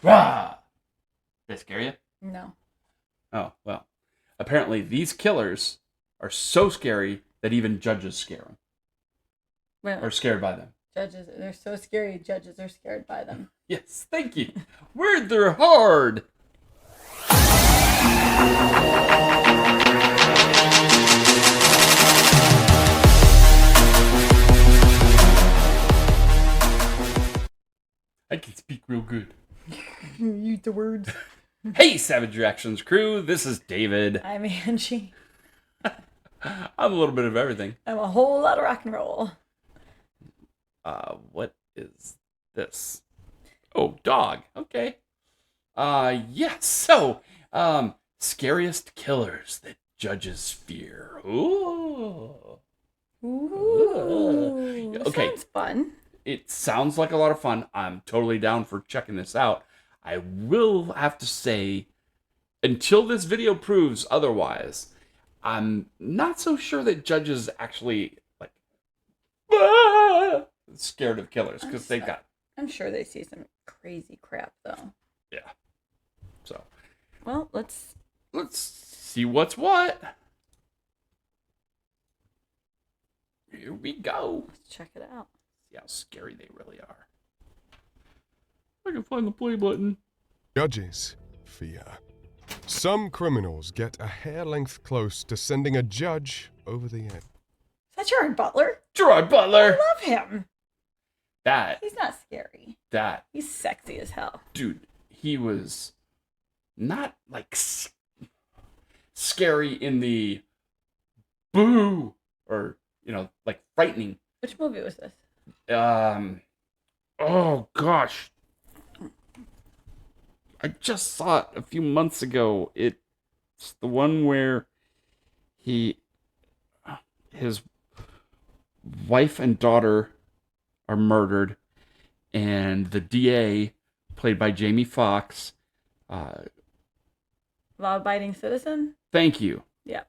Rah! Did they scare you? No. Oh, well. Apparently, these killers are so scary that even judges scare them. Well, Or scared by them. judges, they're so scary, judges are scared by them. Yes, thank you. Words are hard. I can speak real good. Use the words. Hey, Savage Reactions crew. This is David. I'm Angie. I'm a little bit of everything. I'm a whole lot of rock and roll. What is this? Oh, dog. Okay. Yeah, so, scariest killers that judges fear. Ooh. Ooh. Okay. Sounds fun. It sounds like a lot of fun. I'm totally down for checking this out. I will have to say, until this video proves otherwise, I'm not so sure that judges actually, like, scared of killers, because they got... I'm sure they see some crazy crap, though. Yeah. So. Well, let's see what's what. Here we go. Let's check it out. See how scary they really are. I can find the play button. Judges fear. Some criminals get a hair length close to sending a judge over the edge. Is that Gerard Butler? Gerard Butler! I love him. He's not scary. He's sexy as hell. Dude, he was not like scary in the boo or, like frightening. Which movie was this? Oh gosh. I just saw it a few months ago. It's the one where his wife and daughter are murdered, and the DA, played by Jamie Foxx, Law-abiding citizen? Thank you. Yeah.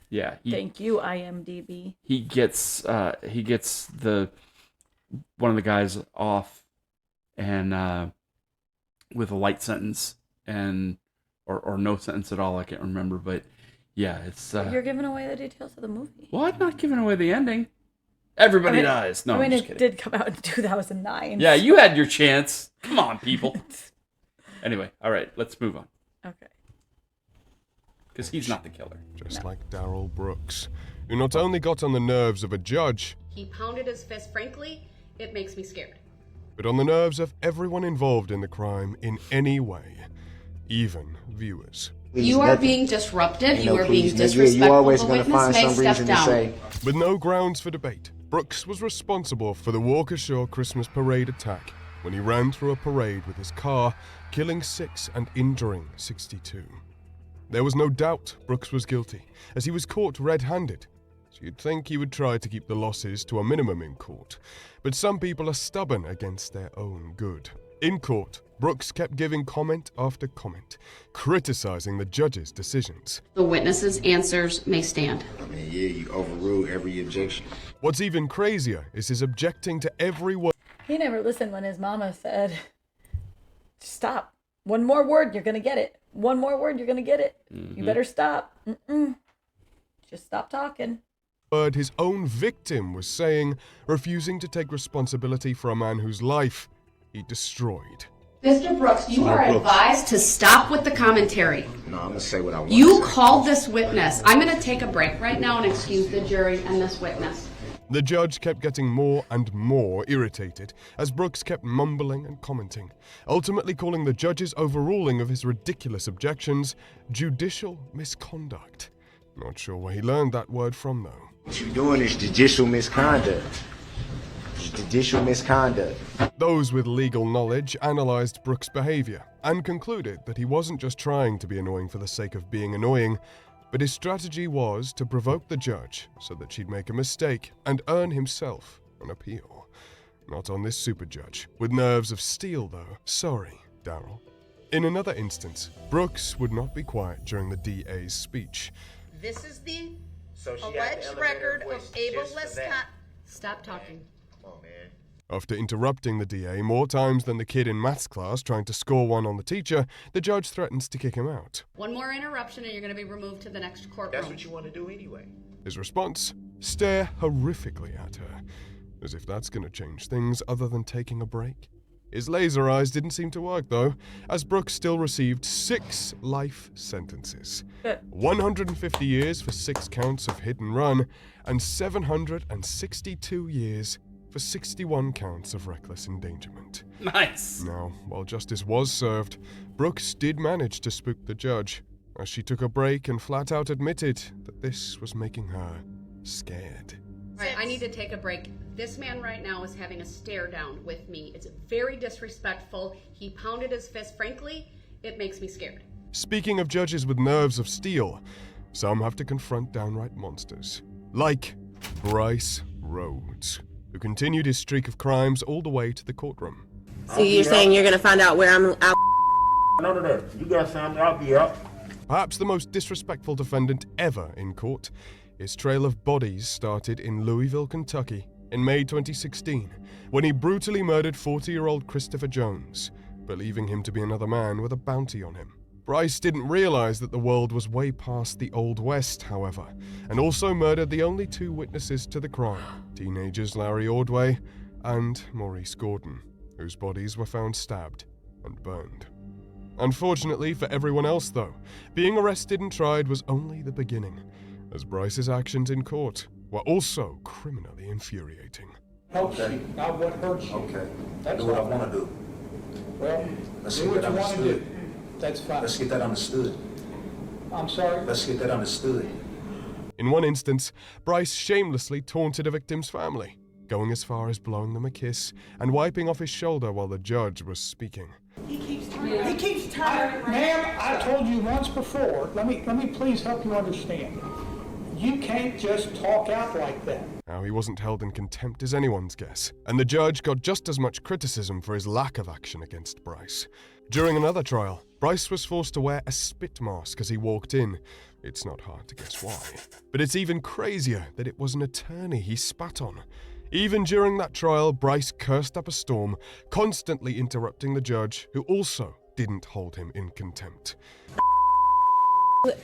Yeah. Thank you, IMDb. He gets the one of the guys off, and with a light sentence, and or no sentence at all. I can't remember, but yeah, it's. You're giving away the details of the movie. Well, I'm not giving away the ending. Everybody dies. No, I'm just it kidding. did come out in 2009. Yeah, you had your chance. Come on, people. Anyway, all right, let's move on. Okay. Because he's not the killer. Just like Darrell Brooks, who not only got on the nerves of a judge, he pounded his fist. Frankly, it makes me scared. But on the nerves of everyone involved in the crime in any way, even viewers. You are being disruptive. You are being disrespectful. You always the going to witness find may some step reason to down. say. With no grounds for debate, Brooks was responsible for the Waukesha Christmas parade attack when he ran through a parade with his car, killing 6 and injuring 62. There was no doubt Brooks was guilty, as he was caught red-handed. So you'd think he would try to keep the losses to a minimum in court. But some people are stubborn against their own good. In court, Brooks kept giving comment after comment, criticizing the judge's decisions. The witness's answers may stand. I mean, yeah, you overrule every objection. What's even crazier is his objecting to every word. He never listened when his mama said, stop. One more word, you're going to get it. One more word, you're going to get it. Mm-hmm. You better stop. Just stop talking. His own victim was saying, refusing to take responsibility for a man whose life he destroyed. Mr. Brooks, you are advised to stop with the commentary. No, I'm going to say what I want You to say. called this witness. I'm going to take a break right now and excuse the jury and this witness. The judge kept getting more and more irritated as Brooks kept mumbling and commenting, ultimately calling the judge's overruling of his ridiculous objections judicial misconduct. Not sure where he learned that word from, though. What you're doing is judicial misconduct. Judicial misconduct. Those with legal knowledge analyzed Brooks' behavior and concluded that he wasn't just trying to be annoying for the sake of being annoying, but his strategy was to provoke the judge so that she'd make a mistake and earn himself an appeal. Not on this super judge, with nerves of steel though. Sorry, Darrell. In another instance, Brooks would not be quiet during the DA's speech. This is the alleged record of ableist... Stop talking. Come on, man. After interrupting the DA more times than the kid in maths class trying to score one on the teacher, the judge threatens to kick him out. One more interruption and you're going to be removed to the next courtroom. That's what you want to do anyway. His response? Stare horrifically at her, as if that's going to change things other than taking a break. His laser eyes didn't seem to work, though, as Brooks still received 6 life sentences. 150 years for 6 counts of hit and run, and 762 years for 61 counts of reckless endangerment. Nice. Now, while justice was served, Brooks did manage to spook the judge, as she took a break and flat out admitted that this was making her scared. All right, I need to take a break. This man right now is having a stare down with me. It's very disrespectful. He pounded his fist. Frankly, it makes me scared. Speaking of judges with nerves of steel, some have to confront downright monsters. Like Bryce Rhodes, who continued his streak of crimes all the way to the courtroom. So you're saying you're gonna find out where I'm out? None of that. You got something, I'll be up. Perhaps the most disrespectful defendant ever in court, his trail of bodies started in Louisville, Kentucky in May 2016, when he brutally murdered 40-year-old Christopher Jones, believing him to be another man with a bounty on him. Bryce didn't realize that the world was way past the Old West, however, and also murdered the only 2 witnesses to the crime, teenagers Larry Ordway and Maurice Gordon, whose bodies were found stabbed and burned. Unfortunately for everyone else, though, being arrested and tried was only the beginning, as Bryce's actions in court were also criminally infuriating. Helps you, not what hurts you. Okay. That's Do what I want to do. Well, Let's do get what that you want to understood. do. That's fine. Let's get that understood. I'm sorry. Let's get that understood. In one instance, Bryce shamelessly taunted a victim's family, going as far as blowing them a kiss and wiping off his shoulder while the judge was speaking. He keeps turning. Ma'am, I told you once before, let me please help you understand. You can't just talk out like that. How he wasn't held in contempt is anyone's guess, and the judge got just as much criticism for his lack of action against Bryce. During another trial, Bryce was forced to wear a spit mask as he walked in. It's not hard to guess why. But it's even crazier that it was an attorney he spat on. Even during that trial, Bryce cursed up a storm, constantly interrupting the judge, who also didn't hold him in contempt.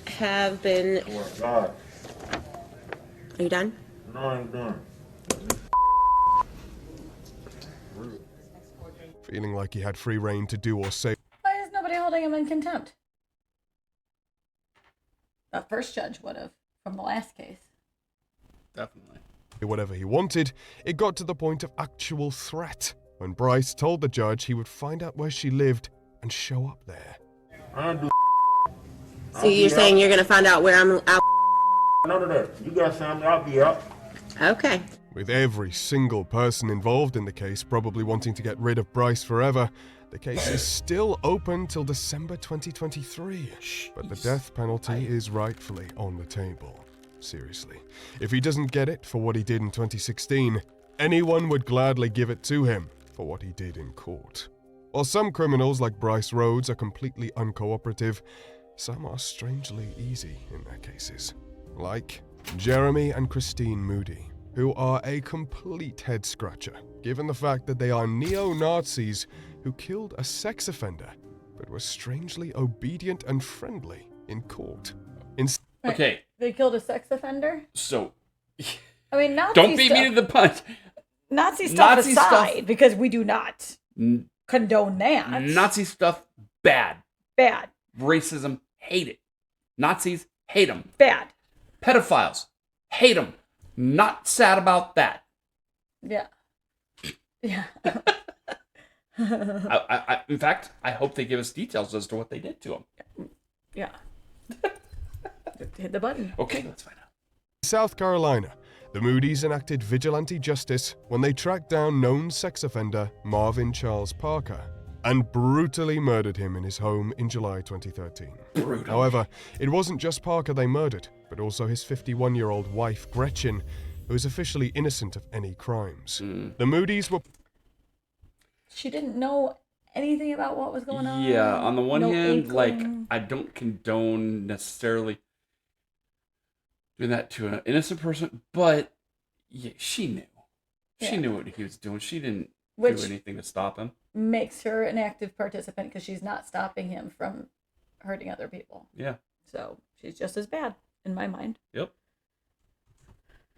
Have been. Oh my God. Are you done? No, I'm done. Feeling like he had free rein to do or say Why is nobody holding him in contempt? The first judge would have, from the last case. Definitely. whatever he wanted, it got to the point of actual threat, when Bryce told the judge he would find out where she lived and show up there. I don't do. So you're saying you're gonna find out where I'm out? None of that. You got something, I'll be up. Okay. With every single person involved in the case probably wanting to get rid of Bryce forever, the case is still open till December 2023. But the death penalty is rightfully on the table. Seriously, if he doesn't get it for what he did in 2016, anyone would gladly give it to him for what he did in court. While some criminals like Bryce Rhodes are completely uncooperative, some are strangely easy in their cases. Like Jeremy and Christine Moody, who are a complete head-scratcher, given the fact that they are neo-Nazis who killed a sex offender, but were strangely obedient and friendly in court. Okay. They killed a sex offender? So, I mean, Nazi don't beat me stuff, to the punch. Nazi stuff Nazi aside, stuff- because we do not condone that. Nazi stuff, bad. Bad. Racism, hate it. Nazis, hate them. Bad. Pedophiles, hate them. Not sad about that. Yeah. Yeah. In fact, I hope they give us details as to what they did to him. Yeah. Hit the button. Okay, let's find out. South Carolina, the Moody's enacted vigilante justice when they tracked down known sex offender Marvin Charles Parker and brutally murdered him in his home in July 2013. Brutal. However, it wasn't just Parker they murdered, but also his 51-year-old wife Gretchen, who is officially innocent of any crimes. The Moody's were... She didn't know anything about what was going on. Yeah, on the one No hand, like, inkling. I don't condone necessarily doing that to an innocent person, but yeah, she knew. She Yeah. knew what he was doing. She didn't Which do anything to stop him. makes her an active participant because she's not stopping him from hurting other people. Yeah. So she's just as bad in my mind. Yep.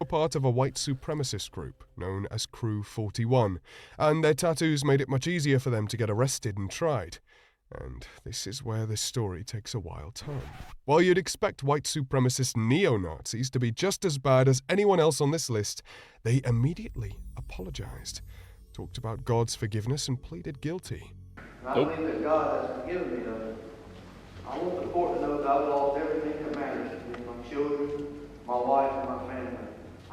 Part of a white supremacist group known as Crew 41, and their tattoos made it much easier for them to get arrested and tried. And this is where this story takes a wild turn. While you'd expect white supremacist neo-Nazis to be just as bad as anyone else on this list, they immediately apologized, talked about God's forgiveness, and pleaded guilty. I believe that God has forgiven me of it. I want the court to know that I've lost everything that matters to me, my children, my wife, and my family.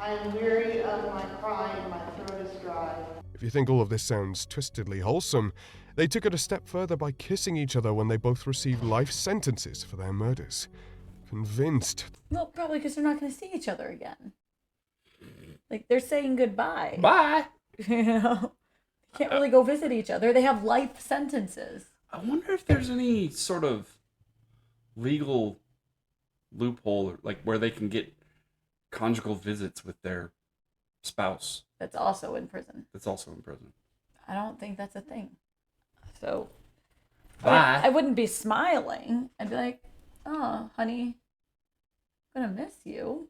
I am weary of my crying, my throat is dry. If you think all of this sounds twistedly wholesome, they took it a step further by kissing each other when they both received life sentences for their murders. Convinced. Well, probably because they're not going to see each other again. Like, they're saying goodbye. Bye. You know? Can't really go visit each other. They have life sentences. I wonder if there's any sort of legal loophole, like where they can get conjugal visits with their spouse. That's also in prison. That's also in prison. I don't think that's a thing. So, Bye. I wouldn't be smiling. I'd be like, oh, honey, I'm going to miss you.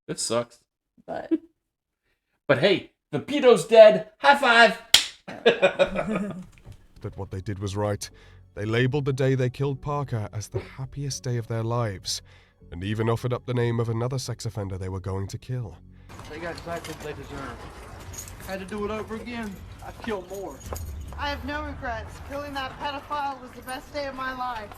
It sucks. But But hey, the pedo's dead. High five. That what they did was right. They labeled the day they killed Parker as the happiest day of their lives, and even offered up the name of another sex offender they were going to kill. They got exactly what they deserve. Had to do it over again. I'd kill more. I have no regrets. Killing that pedophile was the best day of my life.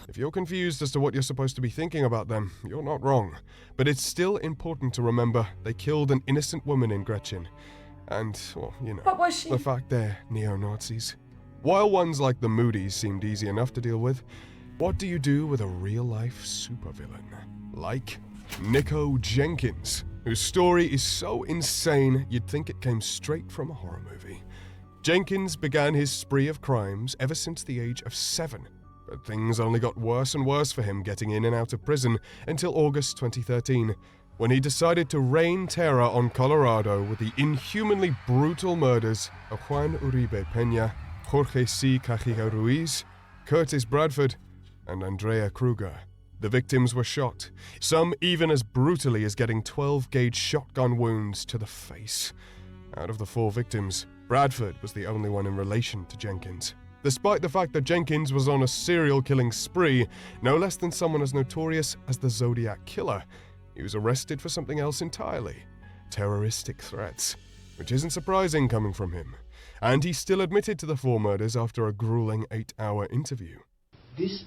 If you're confused as to what you're supposed to be thinking about them, you're not wrong. But it's still important to remember they killed an innocent woman in Gretchen. And, well, you know, what was she? the fact they're neo-Nazis. While ones like the Moody's seemed easy enough to deal with, what do you do with a real-life supervillain? Like Nico Jenkins, whose story is so insane you'd think it came straight from a horror movie. Jenkins began his spree of crimes ever since the age of 7, but things only got worse and worse for him getting in and out of prison until August 2013, when he decided to rain terror on Colorado with the inhumanly brutal murders of Juan Uribe Peña, Jorge C. Cajiga Ruiz, Curtis Bradford, and Andrea Kruger. The victims were shot, some even as brutally as getting 12-gauge shotgun wounds to the face. Out of the 4 victims, Bradford was the only one in relation to Jenkins. Despite the fact that Jenkins was on a serial killing spree, no less than someone as notorious as the Zodiac Killer, he was arrested for something else entirely: terroristic threats, which isn't surprising coming from him. And he still admitted to the 4 murders after a grueling 8-hour interview. This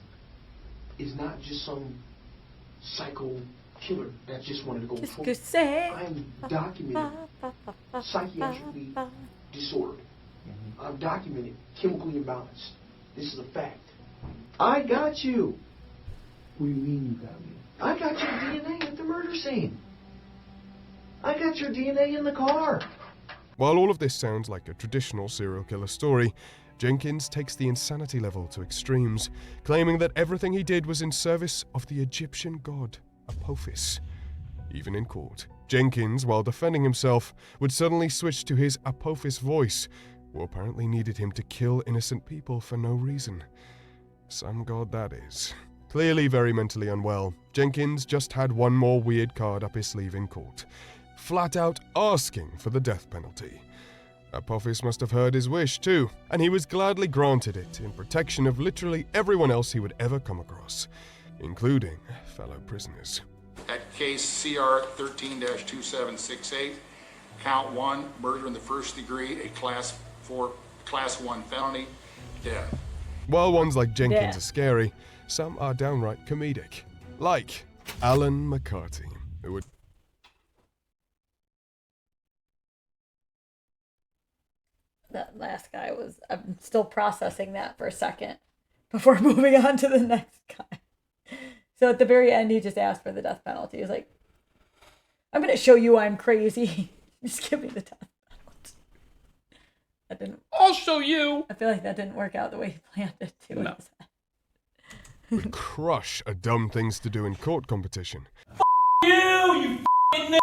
is not just some psycho killer that just wanted to go Just for to say. I'm documented psychiatrically disordered. I'm documented chemically imbalanced. This is a fact. I got you. What do you mean you got me? I got your DNA at the murder scene. I got your DNA in the car. While all of this sounds like a traditional serial killer story, Jenkins takes the insanity level to extremes, claiming that everything he did was in service of the Egyptian god Apophis. Even in court, Jenkins, while defending himself, would suddenly switch to his Apophis voice, who apparently needed him to kill innocent people for no reason. Some god that is. Clearly very mentally unwell, Jenkins just had one more weird card up his sleeve in court, flat out asking for the death penalty. Apophis must have heard his wish too, and he was gladly granted it in protection of literally everyone else he would ever come across, including fellow prisoners. At case CR 13-2768, count 1, murder in the first degree, a class 1 felony, death. While ones like Jenkins Yeah. are scary, some are downright comedic, like Alan McCarty, who would That last guy was, I'm still processing that for a second before moving on to the next guy. So at the very end, he just asked for the death penalty. He's like, I'm going to show you I'm crazy. Just give me the death penalty. That didn't, I'll show you. I feel like that didn't work out the way he planned it to. No. would crush a dumb things to do in court competition. You f***ing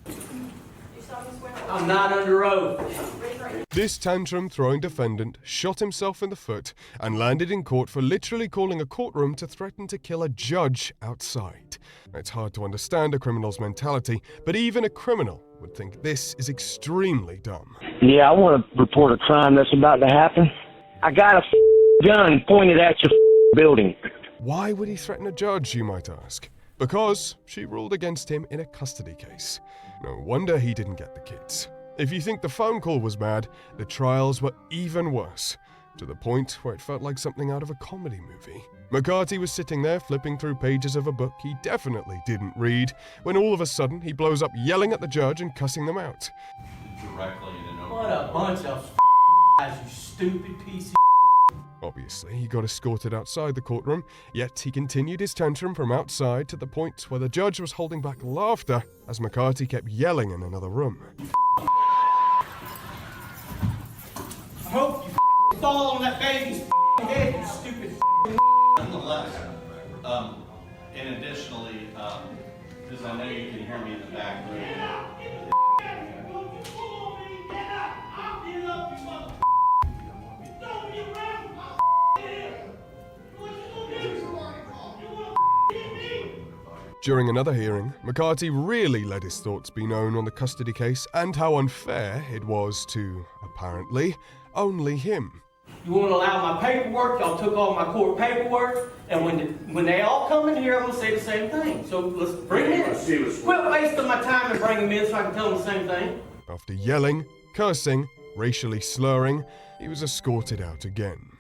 You saw me swear I'm not under oath. This tantrum-throwing defendant shot himself in the foot and landed in court for literally calling a courtroom to threaten to kill a judge outside. It's hard to understand a criminal's mentality, but even a criminal would think this is extremely dumb. Yeah, I want to report a crime that's about to happen. I got a gun pointed at your building. Why would he threaten a judge, you might ask? Because she ruled against him in a custody case. No wonder he didn't get the kids. If you think the phone call was bad, the trials were even worse, to the point where it felt like something out of a comedy movie. McCarty was sitting there flipping through pages of a book he definitely didn't read, when all of a sudden he blows up yelling at the judge and cussing them out. What a bunch of guys, you stupid piece of. Obviously, he got escorted outside the courtroom, yet he continued his tantrum from outside to the point where the judge was holding back laughter as McCarty kept yelling in another room. I hope you fall on that baby's head, you stupid. Nonetheless, and additionally, because I know you can hear me in the back room. During another hearing, McCarty really let his thoughts be known on the custody case and how unfair it was to, apparently, only him. You won't allow my paperwork, y'all took all my court paperwork, and when they all come in here, I'm gonna say the same thing. So let's bring them in. Quit wasting my time and bring them in so I can tell them the same thing. After yelling, cursing, racially slurring, he was escorted out again.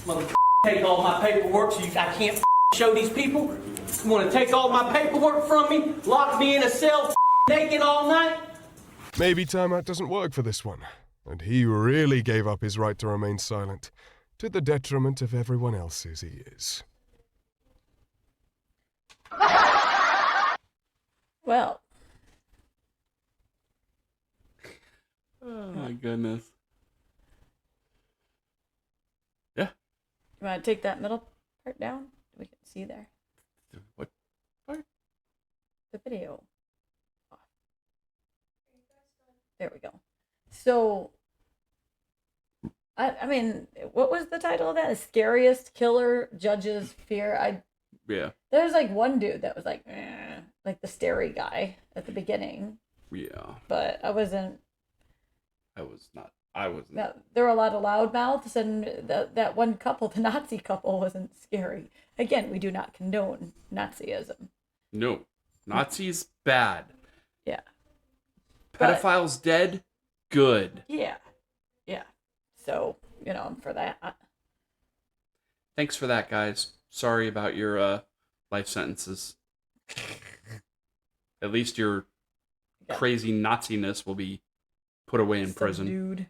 Motherfucker, take all my paperwork so I can't show these people? You want to take all my paperwork from me? Lock me in a cell naked all night? Maybe timeout doesn't work for this one, and he really gave up his right to remain silent, to the detriment of everyone else's ears. Well. Oh my goodness. Yeah. You want to take that middle part down? We can see there. What part? The video. There we go. So, I mean, what was the title of that? Scariest killer judges fear. Yeah. There's like one dude that was like the starey guy at the beginning. Yeah. But I wasn't. No, there were a lot of loudmouths, and that one couple, the Nazi couple, wasn't scary. Again, we do not condone Nazism. No. Nazis, bad. Yeah. Pedophiles dead, good. Yeah. Yeah. So, for that. Thanks for that, guys. Sorry about your life sentences. At least your crazy Nazi-ness will be put away in prison. Dude.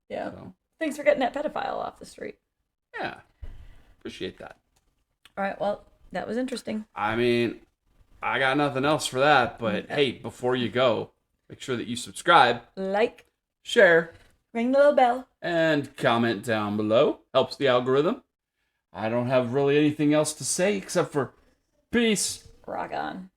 Yeah. So. Thanks for getting that pedophile off the street. Yeah. Appreciate that. All right. Well, that was interesting. I mean, I got nothing else for that, but hey, before you go, make sure that you subscribe, like, share, ring the little bell, and comment down below. Helps the algorithm. I don't have really anything else to say except for peace. Rock on.